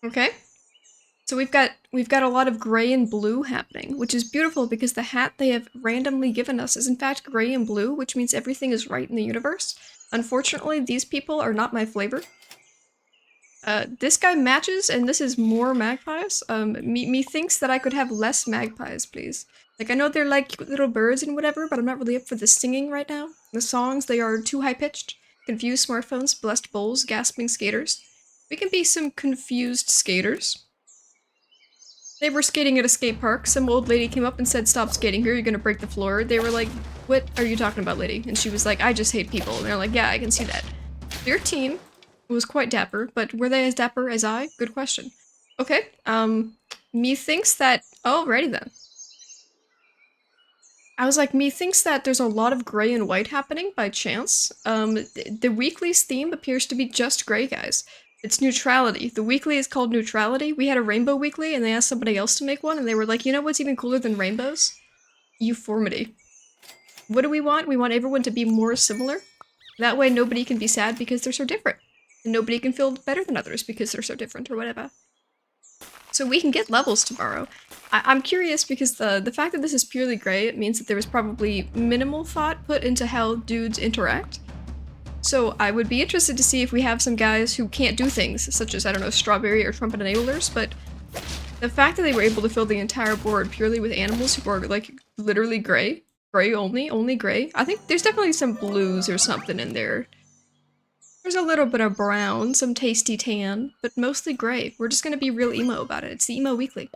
Okay. So we've got a lot of gray and blue happening, which is beautiful because the hat they have randomly given us is in fact gray and blue, which means everything is right in the universe. Unfortunately, these people are not my flavor. This guy matches, and this is more magpies. Me thinks that I could have less magpies, please. Like, I know they're like cute little birds and whatever, but I'm not really up for the singing right now. The songs, they are too high-pitched. Confused smartphones, blessed bowls, gasping skaters. We can be some confused skaters. They were skating at a skate park. Some old lady came up and said, "Stop skating here, you're gonna break the floor." They were like, "What are you talking about, lady?" And she was like, "I just hate people." And they're like, "Yeah, I can see that." Their team was quite dapper, but were they as dapper as I? Good question. Okay, me thinks that, alrighty then. I was like, me thinks that there's a lot of gray and white happening by chance. The weekly's theme appears to be just gray, guys. It's neutrality. The weekly is called neutrality. We had a rainbow weekly, and they asked somebody else to make one, and they were like, you know what's even cooler than rainbows? Euformity. What do we want? We want everyone to be more similar. That way nobody can be sad because they're so different. And nobody can feel better than others because they're so different, or whatever. So we can get levels tomorrow. I'm curious because the fact that this is purely gray, it means that there was probably minimal thought put into how dudes interact. So I would be interested to see if we have some guys who can't do things, such as, I don't know, strawberry or trumpet enablers, but the fact that they were able to fill the entire board purely with animals who are, like, literally gray only gray. I think there's definitely some blues or something in there. There's a little bit of brown, some tasty tan, but mostly gray. We're just gonna be real emo about it. It's the Emo Weekly.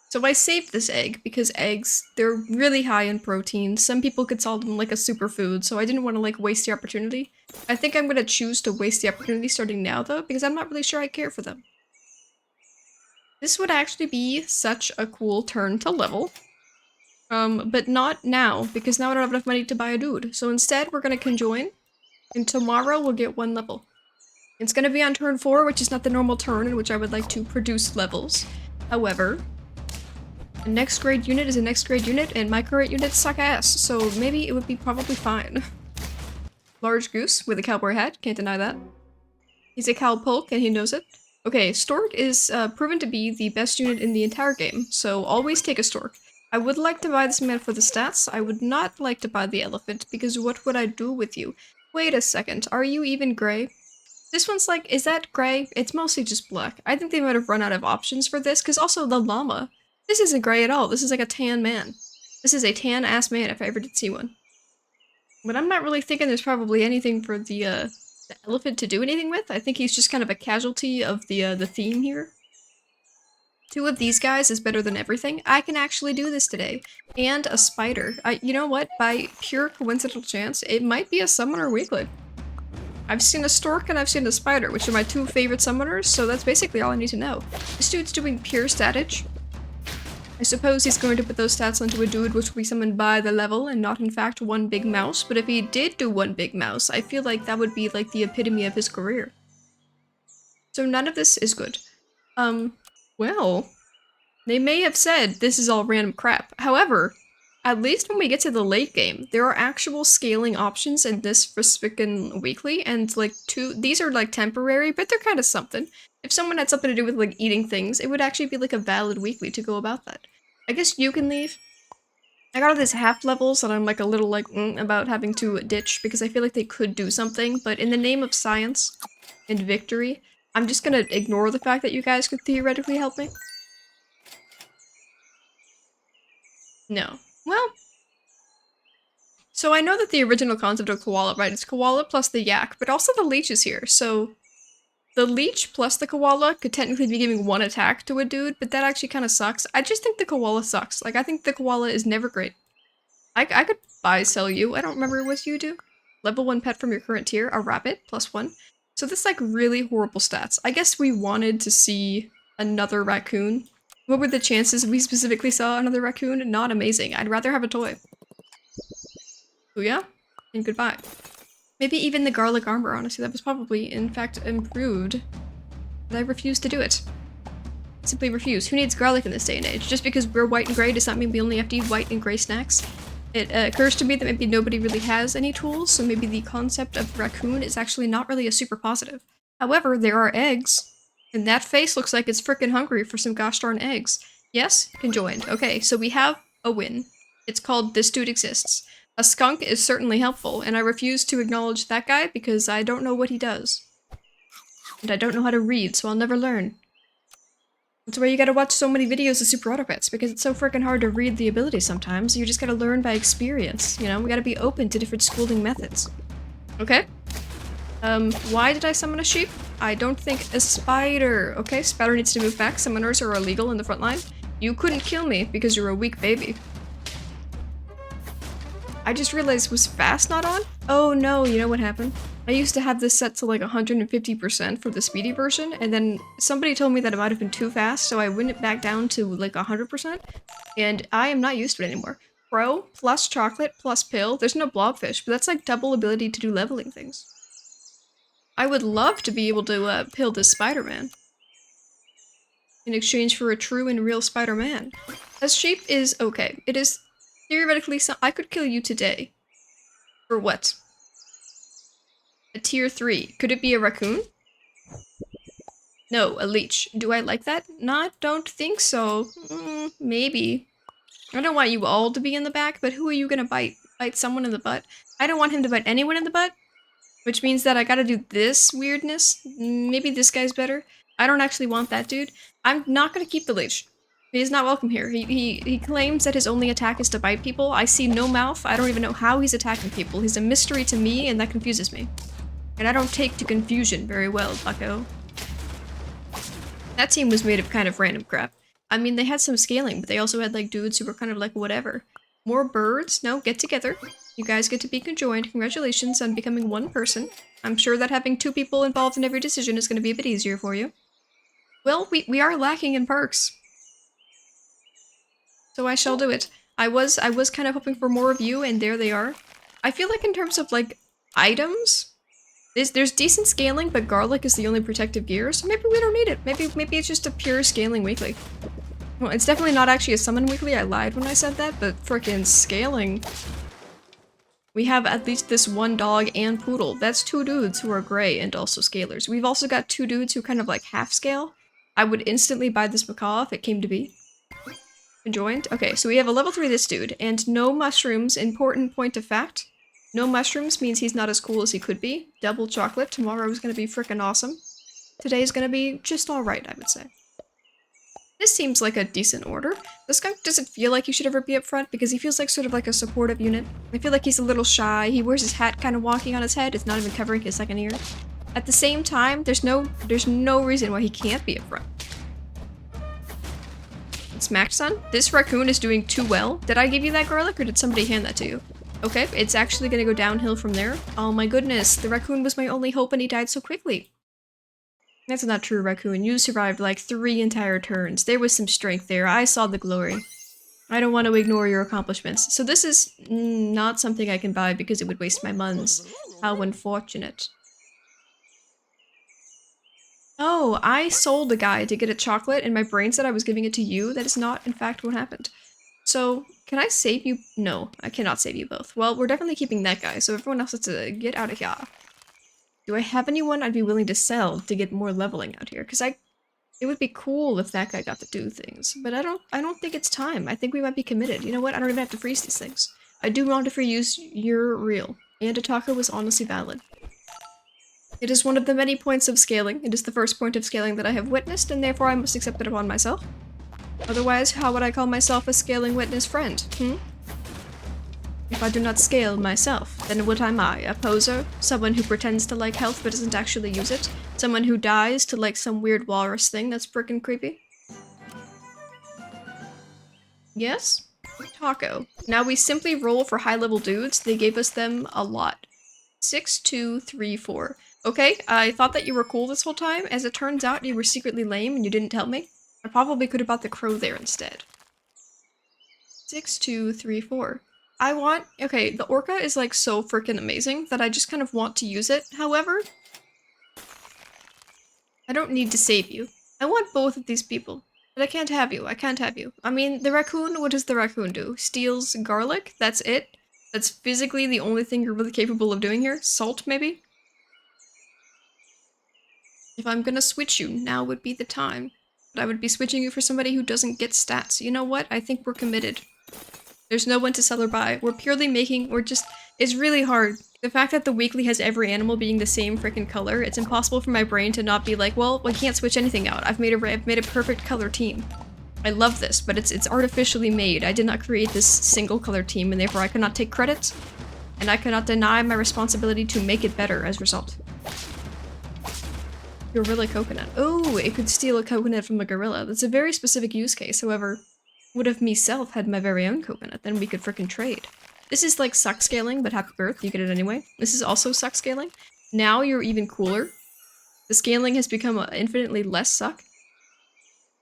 So I saved this egg because eggs, they're really high in protein. Some people could call them like a superfood, so I didn't want to like waste the opportunity. I think I'm gonna choose to waste the opportunity starting now though, because I'm not really sure I care for them. This would actually be such a cool turn to level. But not now, because now I don't have enough money to buy a dude. So instead, we're gonna conjoin, and tomorrow we'll get 1 level. It's gonna be on turn 4, which is not the normal turn in which I would like to produce levels. However, a next grade unit is a next grade unit, and my current units suck ass, so maybe it would be probably fine. Large goose with a cowboy hat, can't deny that. He's a cowpoke, and he knows it. Okay, Stork is proven to be the best unit in the entire game, so always take a Stork. I would like to buy this man for the stats. I would not like to buy the elephant, because what would I do with you? Wait a second, are you even gray? This one's like, is that gray? It's mostly just black. I think they might have run out of options for this, because also the llama. This isn't gray at all. This is like a tan man. This is a tan-ass man if I ever did see one. But I'm not really thinking there's probably anything for the elephant to do anything with. I think he's just kind of a casualty of the theme here. 2 of these guys is better than everything. I can actually do this today. And a spider. You know what? By pure coincidental chance, it might be a summoner weekly. I've seen a stork and I've seen a spider, which are my 2 favorite summoners, so that's basically all I need to know. This dude's doing pure statage. I suppose he's going to put those stats onto a dude which will be summoned by the level and not in fact 1 big mouse, but if he did do 1 big mouse, I feel like that would be like the epitome of his career. So none of this is good. Well, they may have said this is all random crap. However, at least when we get to the late game, there are actual scaling options in this frickin' weekly, and like these are like temporary, but they're kind of something. If someone had something to do with like eating things, it would actually be like a valid weekly to go about that. I guess you can leave. I got all these half levels that I'm like a little like about having to ditch because I feel like they could do something, but in the name of science and victory, I'm just gonna ignore the fact that you guys could theoretically help me. No. Well, so I know that the original concept of koala, right, is koala plus the yak, but also the leech is here, so the leech plus the koala could technically be giving 1 attack to a dude, but that actually kind of sucks. I just think the koala sucks. Like, I think the koala is never great. I could buy sell you. I don't remember what you do. Level 1 pet from your current tier, a rabbit, +1. So this like really horrible stats. I guess we wanted to see another raccoon. What were the chances we specifically saw another raccoon? Not amazing. I'd rather have a toy. Booyah, and goodbye. Maybe even the garlic armor, honestly, that was probably, in fact, improved. But I refuse to do it. Simply refuse. Who needs garlic in this day and age? Just because we're white and gray does not mean we only have to eat white and gray snacks. It occurs to me that maybe nobody really has any tools, so maybe the concept of raccoon is actually not really a super positive. However, there are eggs. And that face looks like it's frickin' hungry for some gosh darn eggs. Yes, conjoined. Okay, so we have a win. It's called This Dude Exists. A skunk is certainly helpful, and I refuse to acknowledge that guy because I don't know what he does. And I don't know how to read, so I'll never learn. That's why you gotta watch so many videos of Super Auto Pets, because it's so freaking hard to read the ability sometimes. You just gotta learn by experience, you know? We gotta be open to different schooling methods. Okay? Why did I summon a sheep? I don't think a spider. Okay, spider needs to move back. Summoners are illegal in the front line. You couldn't kill me because you're a weak baby. I just realized, was fast not on? Oh no, you know what happened? I used to have this set to like 150% for the speedy version, and then somebody told me that it might have been too fast, so I went it back down to like 100%, and I am not used to it anymore. Pro, plus chocolate, plus pill. There's no blobfish, but that's like double ability to do leveling things. I would love to be able to pill this Spider-Man in exchange for a true and real Spider-Man. This sheep is okay. It is theoretically I could kill you today. For what? A tier 3. Could it be a raccoon? No, a leech. Do I like that? Not, don't think so. Maybe. I don't want you all to be in the back, but who are you gonna bite? Bite someone in the butt? I don't want him to bite anyone in the butt. Which means that I gotta do this weirdness. Maybe this guy's better. I don't actually want that dude. I'm not gonna keep the leech. He is not welcome here. He claims that his only attack is to bite people. I see no mouth. I don't even know how he's attacking people. He's a mystery to me, and that confuses me. And I don't take to confusion very well, bucko. That team was made of kind of random crap. I mean, they had some scaling, but they also had like dudes who were kind of like whatever. More birds? No, get together. You guys get to be conjoined. Congratulations on becoming one person. I'm sure that having 2 people involved in every decision is going to be a bit easier for you. Well, we are lacking in perks. So I shall do it. I was kind of hoping for more of you, and there they are. I feel like in terms of like items, there's decent scaling, but garlic is the only protective gear, so maybe we don't need it. Maybe it's just a pure scaling weekly. Well, it's definitely not actually a summon weekly. I lied when I said that, but frickin' scaling. We have at least this one dog and poodle. That's 2 dudes who are gray and also scalers. We've also got 2 dudes who kind of like half scale. I would instantly buy this macaw if it came to be. Conjoined? Okay, so we have a level 3 this dude, and no mushrooms. Important point of fact. No mushrooms means he's not as cool as he could be. Double chocolate. Tomorrow is gonna be frickin' awesome. Today's gonna be just alright, I would say. This seems like a decent order. The skunk doesn't feel like he should ever be up front because he feels like sort of like a supportive unit. I feel like he's a little shy. He wears his hat kind of wonky on his head. It's not even covering his second ear. At the same time, there's no reason why he can't be up front. It's Max-son. This raccoon is doing too well. Did I give you that garlic or did somebody hand that to you? Okay, it's actually gonna go downhill from there. Oh my goodness, the raccoon was my only hope and he died so quickly. That's not true, raccoon. You survived like 3 entire turns. There was some strength there. I saw the glory. I don't want to ignore your accomplishments. So this is not something I can buy because it would waste my muns. How unfortunate. Oh, I sold a guy to get a chocolate and my brain said I was giving it to you. That is not, in fact, what happened. So, can I save you? No, I cannot save you both. Well, we're definitely keeping that guy, so everyone else has to get out of here. Do I have anyone I'd be willing to sell to get more leveling out here? Because it would be cool if that guy got to do things. But I don't think it's time. I think we might be committed. You know what? I don't even have to freeze these things. I do want to freeze you're real. And Ataka was honestly valid. It is one of the many points of scaling. It is the first point of scaling that I have witnessed, and therefore I must accept it upon myself. Otherwise, how would I call myself a scaling witness friend, If I do not scale myself, then what am I? A poser? Someone who pretends to like health but doesn't actually use it? Someone who dies to like some weird walrus thing that's frickin' creepy? Yes? Taco. Now we simply roll for high-level dudes. They gave us them a lot. 6, 2, 3, 4. Okay, I thought that you were cool this whole time. As it turns out, you were secretly lame and you didn't tell me. I probably could have bought the crow there instead. 6, 2, 3, 4. I want- okay, the orca is like so freaking amazing that I just kind of want to use it. However, I don't need to save you. I want both of these people. But I can't have you. I can't have you. I mean, the raccoon, what does the raccoon do? Steals garlic? That's it? That's physically the only thing you're really capable of doing here? Salt, maybe? If I'm gonna switch you, now would be the time. But I would be switching you for somebody who doesn't get stats. You know what? I think we're committed. There's no one to sell or buy. We're purely making, it's really hard. The fact that the weekly has every animal being the same freaking color, it's impossible for my brain to not be like, well, I can't switch anything out. I've made a perfect color team. I love this, but it's artificially made. I did not create this single color team, and therefore I cannot take credit, and I cannot deny my responsibility to make it better as a result. Gorilla coconut. Oh, it could steal a coconut from a gorilla. That's a very specific use case. However, what if me-self had my very own coconut? Then we could frickin' trade. This is like suck scaling, but happy birth, you get it anyway. This is also suck scaling. Now you're even cooler. The scaling has become infinitely less suck.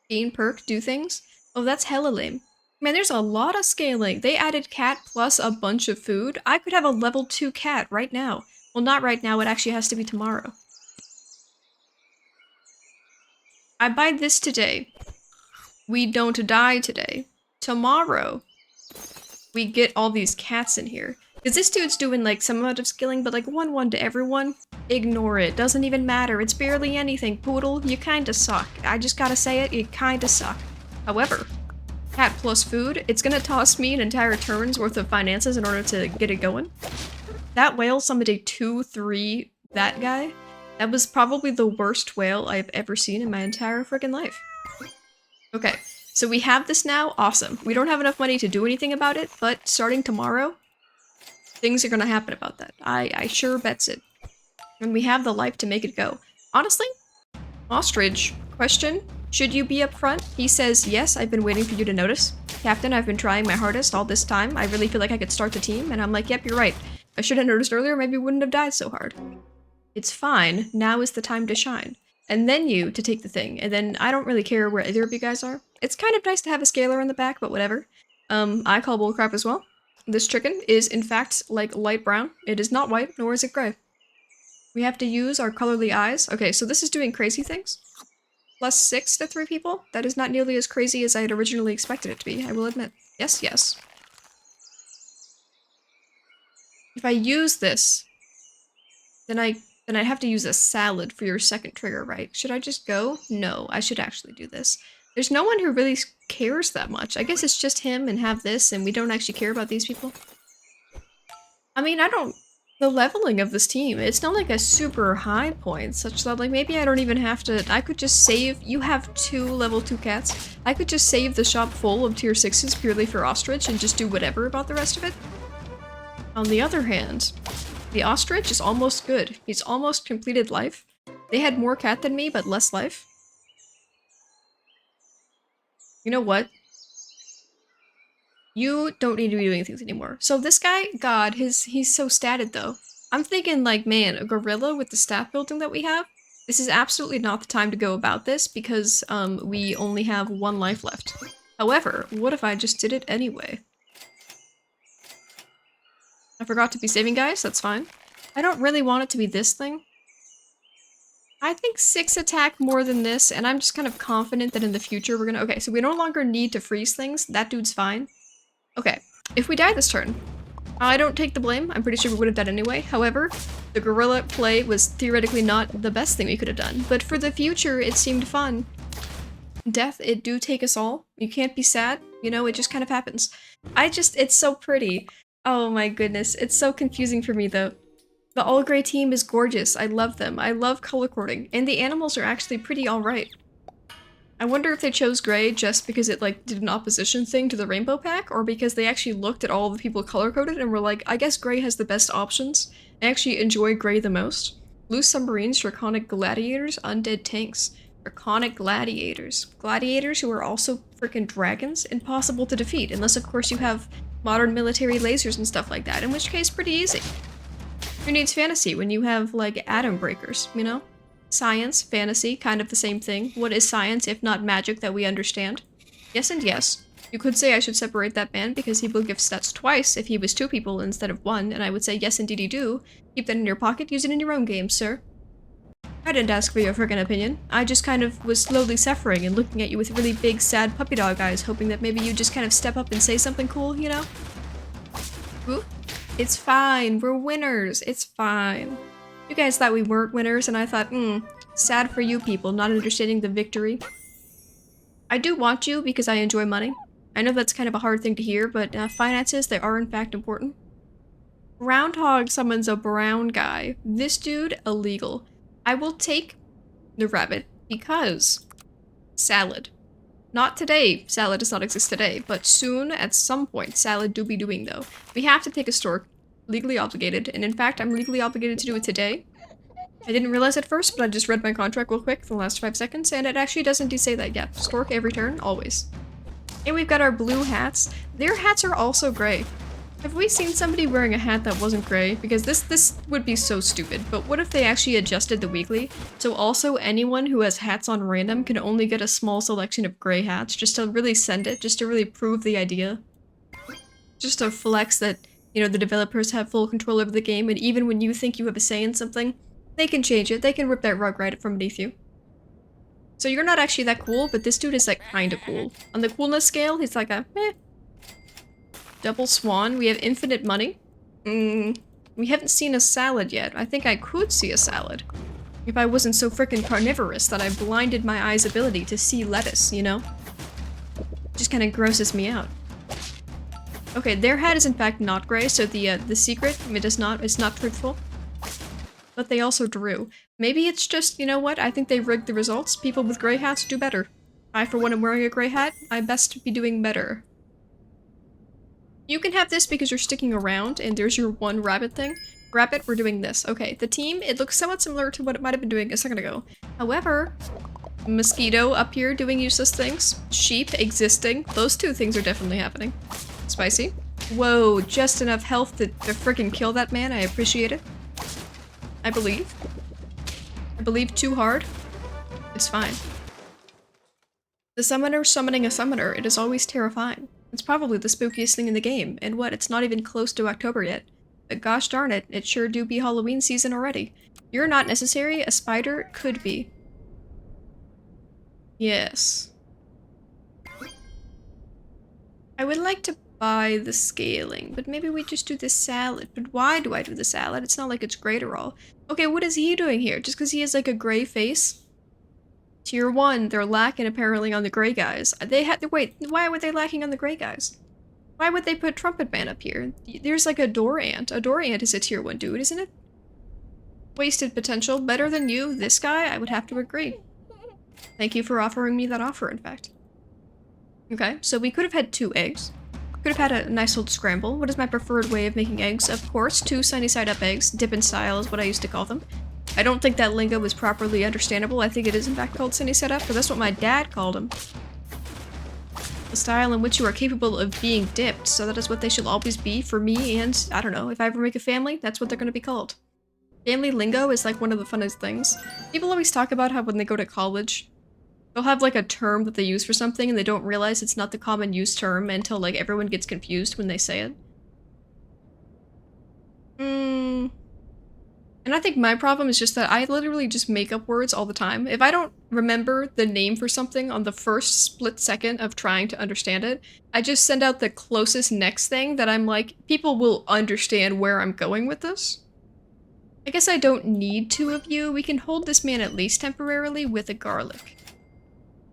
Gain perk, do things. Oh, that's hella lame. Man, there's a lot of scaling. They added cat plus a bunch of food. I could have a level 2 cat right now. Well, not right now, it actually has to be tomorrow. I buy this today. We don't die today. Tomorrow, we get all these cats in here. Because this dude's doing like some amount of skilling, but like 1-1 to everyone. Ignore it. Doesn't even matter. It's barely anything. Poodle, you kinda suck. I just gotta say it, you kinda suck. However, cat plus food, it's gonna toss me an entire turn's worth of finances in order to get it going. That whale summoned a 2-3 that guy. That was probably the worst whale I've ever seen in my entire freaking life. Okay, so we have this now. Awesome. We don't have enough money to do anything about it, but starting tomorrow, things are gonna happen about that. I sure bets it. And we have the life to make it go. Honestly, Ostrich, question, should you be up front? He says, yes, I've been waiting for you to notice. Captain, I've been trying my hardest all this time. I really feel like I could start the team. And I'm like, yep, you're right. I should have noticed earlier, maybe wouldn't have died so hard. It's fine. Now is the time to shine. And then you to take the thing. And then I don't really care where either of you guys are. It's kind of nice to have a scaler in the back, but whatever. I call bullcrap as well. This chicken is, in fact, like light brown. It is not white, nor is it gray. We have to use our colorly eyes. Okay, so this is doing crazy things. +6 to 3 people? That is not nearly as crazy as I had originally expected it to be, I will admit. Yes, yes. If I use this, then I have to use a salad for your second trigger, right? Should I just go? No, I should actually do this. There's no one who really cares that much. I guess it's just him and have this, and we don't actually care about these people. I mean, the leveling of this team, it's not like a super high point, such that like maybe I don't even have to, I could just save, you have 2 level 2 cats. I could just save the shop full of tier 6s purely for Ostrich and just do whatever about the rest of it. On the other hand, the Ostrich is almost good. He's almost completed life. They had more cat than me, but less life. You know what? You don't need to be doing things anymore. So this guy, God, he's so statted though. I'm thinking like, man, a gorilla with the stat building that we have, this is absolutely not the time to go about this because we only have 1 life left. However, what if I just did it anyway? I forgot to be saving guys, that's fine. I don't really want it to be this thing. I think 6 attack more than this, and I'm just kind of confident that in the future we're gonna- okay, so we no longer need to freeze things, that dude's fine. Okay, if we die this turn, I don't take the blame. I'm pretty sure we would have died anyway. However, the gorilla play was theoretically not the best thing we could have done. But for the future, it seemed fun. Death, it do take us all. You can't be sad. You know, it just kind of happens. It's so pretty. Oh my goodness. It's so confusing for me though. The all-gray team is gorgeous. I love them. I love color coding. And the animals are actually pretty alright. I wonder if they chose gray just because it like did an opposition thing to the rainbow pack, or because they actually looked at all the people color-coded and were like, I guess gray has the best options. I actually enjoy gray the most. Blue submarines, draconic gladiators, undead tanks. Draconic gladiators. Gladiators who are also freaking dragons, impossible to defeat, unless of course you have modern military lasers and stuff like that, in which case pretty easy. Who needs fantasy when you have like atom breakers, you know? Science, fantasy, kind of the same thing. What is science if not magic that we understand? Yes and yes. You could say I should separate that man because he will give stats twice if he was 2 people instead of 1, and I would say yes indeed you do. Keep that in your pocket, use it in your own game, sir. I didn't ask for your friggin' opinion. I just kind of was slowly suffering and looking at you with really big, sad puppy dog eyes, hoping that maybe you'd just kind of step up and say something cool, you know? Ooh. It's fine, we're winners, it's fine. You guys thought we weren't winners, and I thought, Sad for you people, not understanding the victory. I do want you because I enjoy money. I know that's kind of a hard thing to hear, but finances, they are in fact important. Groundhog summons a brown guy. This dude, illegal. I will take the rabbit because salad. Not today, salad does not exist today, but soon, at some point, salad do be doing though. We have to take a stork, legally obligated, and in fact, I'm legally obligated to do it today. I didn't realize at first, but I just read my contract real quick for the last 5 seconds, and it actually does indeed say that, yeah. Stork every turn, always. And we've got our blue hats. Their hats are also gray. Have we seen somebody wearing a hat that wasn't gray? Because this would be so stupid, but what if they actually adjusted the weekly? So also anyone who has hats on random can only get a small selection of gray hats, just to really send it, just to really prove the idea. Just to flex that, you know, the developers have full control over the game, and even when you think you have a say in something, they can change it. They can rip that rug right from beneath you. So you're not actually that cool, but this dude is like kinda cool. On the coolness scale, he's like a meh. Double swan. We have infinite money. We haven't seen a salad yet. I think I could see a salad. If I wasn't so freaking carnivorous that I blinded my eye's ability to see lettuce, you know? Just kinda grosses me out. Okay, their hat is in fact not gray, so the secret, it's not truthful. But they also drew. Maybe it's just, you know what, I think they rigged the results. People with gray hats do better. I, for one, am wearing a gray hat. I best be doing better. You can have this because you're sticking around, and there's your one rabbit thing. Rabbit, we're doing this. Okay, the team, it looks somewhat similar to what it might have been doing a second ago. However, mosquito up here doing useless things. Sheep existing. Those two things are definitely happening. Spicy. Whoa, just enough health to freaking kill that man. I appreciate it. I believe. I believe too hard. It's fine. The summoner summoning a summoner. It is always terrifying. It's probably the spookiest thing in the game. And what? It's not even close to October yet. But gosh darn it, it sure do be Halloween season already. You're not necessary. A spider could be. Yes. I would like to buy the scaling, but maybe we just do the salad. But why do I do the salad? It's not like it's great or all. Okay, what is he doing here? Just because he has like a gray face? Tier 1, they're lacking apparently on the gray guys. They had to wait, why were they lacking on the gray guys? Why would they put Trumpet Man up here? There's like a door ant. A door ant is a tier 1 dude, isn't it? Wasted potential. Better than you. This guy, I would have to agree. Thank you for offering me that offer, in fact. Okay, so we could have had 2 eggs. Could have had a nice old scramble. What is my preferred way of making eggs? Of course, 2 sunny side up eggs. Dip and style is what I used to call them. I don't think that lingo was properly understandable. I think it is in fact called sunny side up, but that's what my dad called them. The style in which you are capable of being dipped, so that is what they should always be for me, and I don't know, if I ever make a family, that's what they're gonna be called. Family lingo is like one of the funnest things. People always talk about how when they go to college, they'll have like a term that they use for something and they don't realize it's not the common use term until like everyone gets confused when they say it. And I think my problem is just that I literally just make up words all the time. If I don't remember the name for something on the first split second of trying to understand it, I just send out the closest next thing that I'm like, people will understand where I'm going with this. I guess I don't need 2 of you. We can hold this man at least temporarily with a garlic.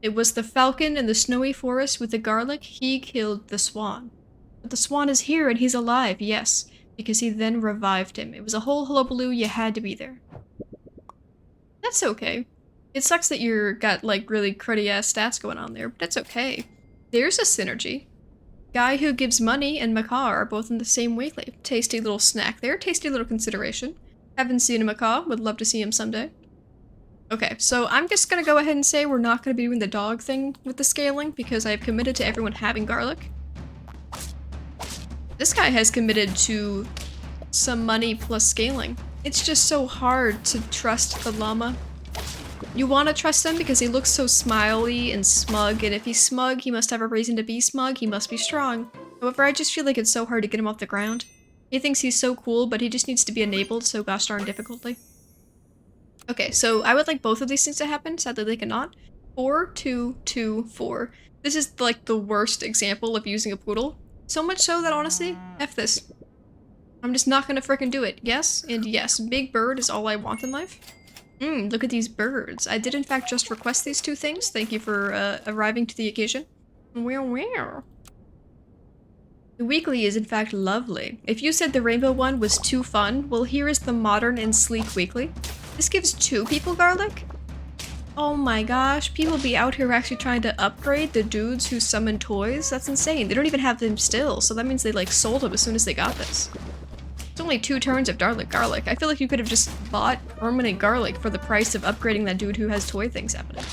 It was the falcon in the snowy forest with the garlic. He killed the swan. But the swan is here and he's alive, yes. Because he then revived him. It was a whole hullabaloo, you had to be there. That's okay. It sucks that you're got like really cruddy ass stats going on there, but that's okay. There's a synergy. Guy who gives money and macaw are both in the same weekly. Tasty little snack there, tasty little consideration. Haven't seen a macaw, would love to see him someday. Okay, so I'm just gonna go ahead and say we're not gonna be doing the dog thing with the scaling because I've committed to everyone having garlic. This guy has committed to some money plus scaling. It's just so hard to trust the llama. You want to trust him because he looks so smiley and smug, and if he's smug, he must have a reason to be smug, he must be strong. However, I just feel like it's so hard to get him off the ground. He thinks he's so cool, but he just needs to be enabled so gosh darn difficultly. Okay, so I would like both of these things to happen, sadly they cannot. 4, 2, 2, 4. This is like the worst example of using a poodle. So much so that honestly, F this. I'm just not gonna frickin' do it. Yes, and yes. Big bird is all I want in life. Look at these birds. I did in fact just request these two things. Thank you for arriving to the occasion. Wow. The weekly is in fact lovely. If you said the rainbow one was too fun, well here is the modern and sleek weekly. This gives 2 people garlic? Oh my gosh, people be out here actually trying to upgrade the dudes who summon toys? That's insane. They don't even have them still, so that means they like sold them as soon as they got this. It's only 2 turns of garlic. I feel like you could have just bought permanent garlic for the price of upgrading that dude who has toy things happening.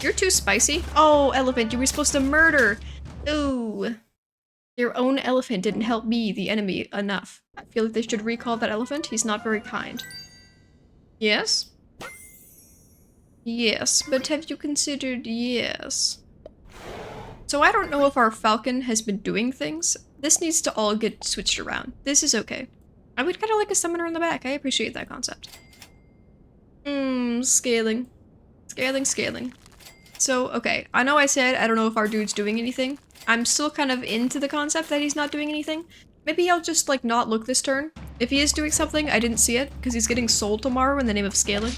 You're too spicy. Oh, elephant, you were supposed to murder. Ooh. Your own elephant didn't help me, the enemy, enough. I feel like they should recall that elephant. He's not very kind. Yes? Yes, but have you considered yes? So I don't know if our falcon has been doing things. This needs to all get switched around. This is okay. I would kind of like a summoner in the back. I appreciate that concept. Scaling. Scaling. So, okay. I know I said I don't know if our dude's doing anything. I'm still kind of into the concept that he's not doing anything. Maybe I'll just, like, not look this turn. If he is doing something, I didn't see it, because he's getting sold tomorrow in the name of scaling.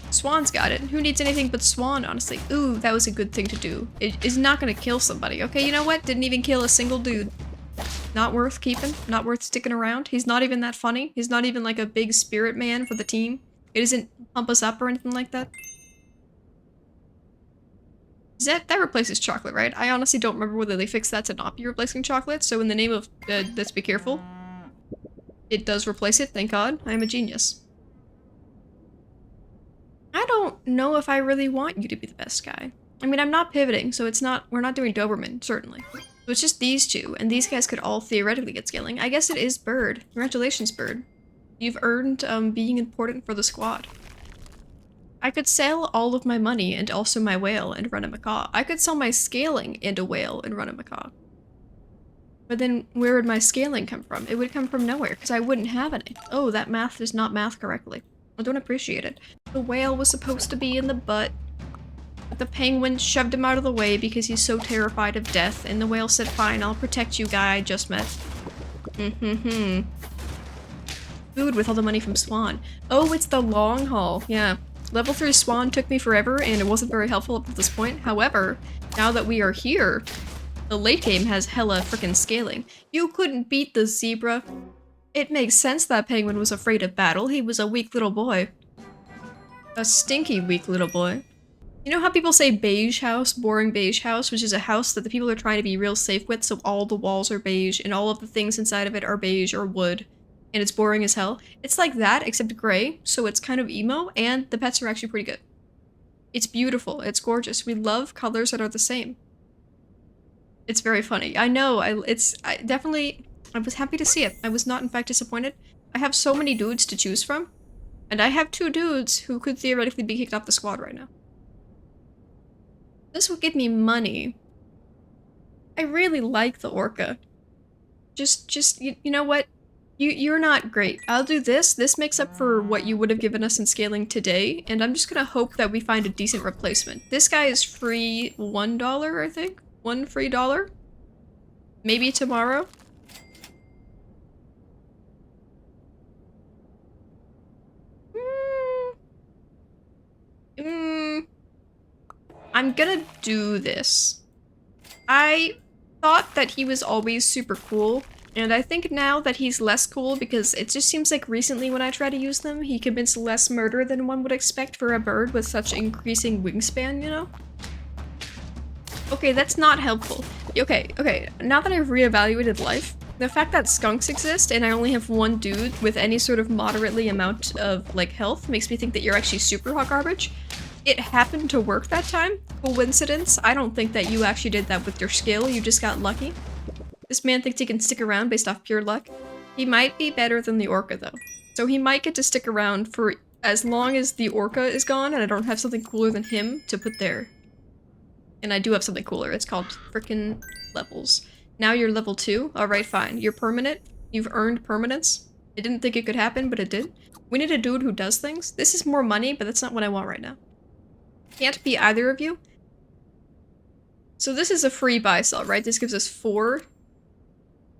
Swan's got it. Who needs anything but Swan, honestly? Ooh, that was a good thing to do. It is not gonna kill somebody. Okay, you know what? Didn't even kill a single dude. Not worth keeping. Not worth sticking around. He's not even that funny. He's not even like a big spirit man for the team. It doesn't pump us up or anything like that. That replaces chocolate, right? I honestly don't remember whether they fixed that to not be replacing chocolate, so in the name of, let's be careful. It does replace it, thank God. I am a genius. I don't know if I really want you to be the best guy. I mean, I'm not pivoting, so we're not doing Doberman, certainly. So it's just these 2, and these guys could all theoretically get scaling. I guess it is Bird. Congratulations, Bird. You've earned, being important for the squad. I could sell all of my money and also my whale and run a macaw. I could sell my scaling and a whale and run a macaw. But then where would my scaling come from? It would come from nowhere, because I wouldn't have any. Oh, that math does not math correctly. I don't appreciate it. The whale was supposed to be in the butt. But the penguin shoved him out of the way because he's so terrified of death, and the whale said, fine, I'll protect you, guy I just met. Food with all the money from Swan. Oh, it's the long haul, yeah. Level 3 Swan took me forever, and it wasn't very helpful up to this point. However, now that we are here, the late game has hella frickin' scaling. You couldn't beat the zebra. It makes sense that penguin was afraid of battle. He was a weak little boy. A stinky weak little boy. You know how people say beige house, boring beige house, which is a house that the people are trying to be real safe with, so all the walls are beige and all of the things inside of it are beige or wood. And it's boring as hell. It's like that, except gray, so it's kind of emo, and the pets are actually pretty good. It's beautiful, it's gorgeous. We love colors that are the same. It's very funny. I know, I was happy to see it. I was not in fact disappointed. I have so many dudes to choose from, and I have 2 dudes who could theoretically be kicked off the squad right now. This will give me money. I really like the orca. You know what? You're not great. I'll do this. This makes up for what you would have given us in scaling today, and I'm just gonna hope that we find a decent replacement. This guy is free $1, I think? 1 free dollar? Maybe tomorrow? I'm gonna do this. I thought that he was always super cool, and I think now that he's less cool because it just seems like recently when I try to use them, he commits less murder than one would expect for a bird with such increasing wingspan, you know? Okay, that's not helpful. Okay, now that I've reevaluated life, the fact that skunks exist and I only have 1 dude with any sort of moderately amount of, like, health makes me think that you're actually super hot garbage. It happened to work that time. Coincidence? I don't think that you actually did that with your skill, you just got lucky. This man thinks he can stick around based off pure luck. He might be better than the orca, though. So he might get to stick around for as long as the orca is gone and I don't have something cooler than him to put there. And I do have something cooler. It's called frickin' levels. Now you're level 2? Alright, fine. You're permanent. You've earned permanence. I didn't think it could happen, but it did. We need a dude who does things. This is more money, but that's not what I want right now. Can't be either of you. So this is a free buy sell, right? This gives us 4.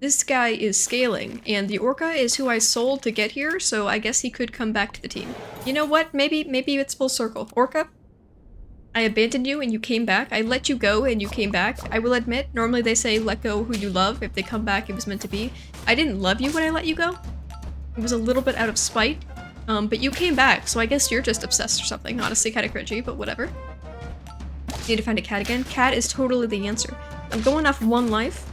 this guy is scaling, and the orca is who I sold to get here, so I guess he could come back to the team. You know what? Maybe it's full circle. Orca, I abandoned you and you came back. I let you go and you came back. I will admit, normally they say let go who you love. If they come back, it was meant to be. I didn't love you when I let you go. It was a little bit out of spite. But you came back, so I guess you're just obsessed or something. Honestly, kind of cringy, but whatever. Need to find a cat again. Cat is totally the answer. I'm going off 1 life.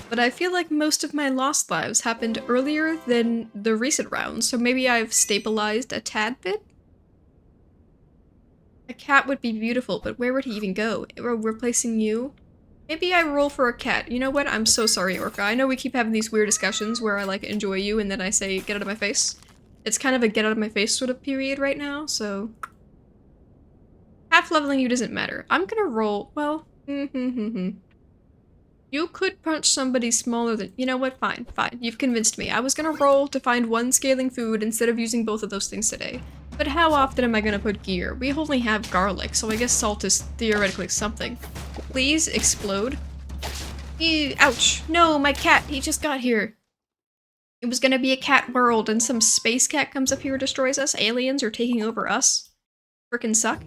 But I feel like most of my lost lives happened earlier than the recent rounds, so maybe I've stabilized a tad bit? A cat would be beautiful, but where would he even go? Replacing you? Maybe I roll for a cat. You know what? I'm so sorry, Orca. I know we keep having these weird discussions where I, like, enjoy you and then I say, get out of my face. It's kind of a get out of my face sort of period right now, so... Half leveling you doesn't matter. I'm gonna roll... Well, You could punch somebody smaller than- You know what? Fine, fine. You've convinced me. I was gonna roll to find 1 scaling food instead of using both of those things today. But how often am I gonna put gear? We only have garlic, so I guess salt is theoretically something. Please explode. Ouch. No, my cat. He just got here. It was gonna be a cat world and some space cat comes up here and destroys us. Aliens are taking over us. Frickin' suck.